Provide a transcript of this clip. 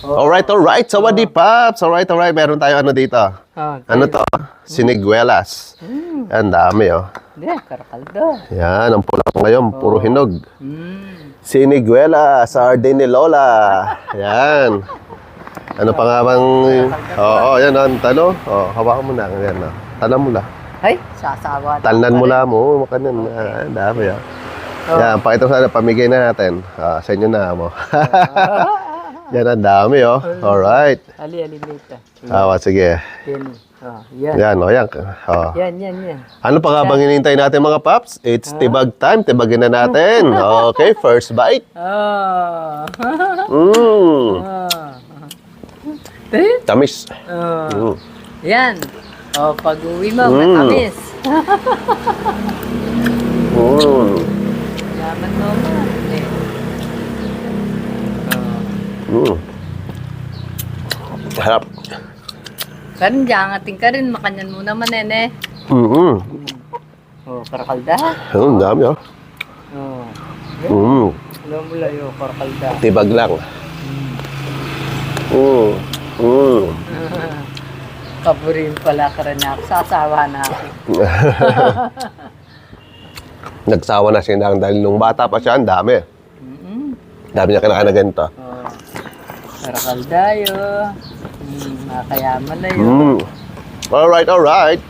Alright. Sawadee Pops. Alright. Meron tayo ano dito. Ano to? Siniguelas. Ang dami, oh. Hindi, karakaldo. Yan, ang pula ko ngayon. Puro hinog. Siniguelas, sardine ni Lola. Yan. Ano pa nga bang... Oo, yan, ang talo. Hawakan mo na. Yan, tanan mo na. Ay, sasawa. Talnan mo na mo. Makanan. Ang dami, oh. Yan, pakita sana, pamigay na natin. Sa inyo na mo. Yan, ang dami, oh. Alright. Ali, lita. Sige. Yan. Yan, yan. Yan. Ano pa nga bang hinihintay natin mga paps? It's tibag time. Tibagin na natin. Okay, first bite. Tamis. Yan. Pag uwi mo, matamis. Yaman mo mo. Harap. Karin, jangating ka rin. Makanyan mo naman, nene. Karakalda. Ang dami, oh. Alam mo layo, karakalda. Tibag lang. Kaburin pala ka rin ako. Sasawa na ako. Nagsawa na siya dahil nung bata pa siya, ang dami. Dami niya kinakain na ganito. Karakalda yun. Makayaman na yun. Alright.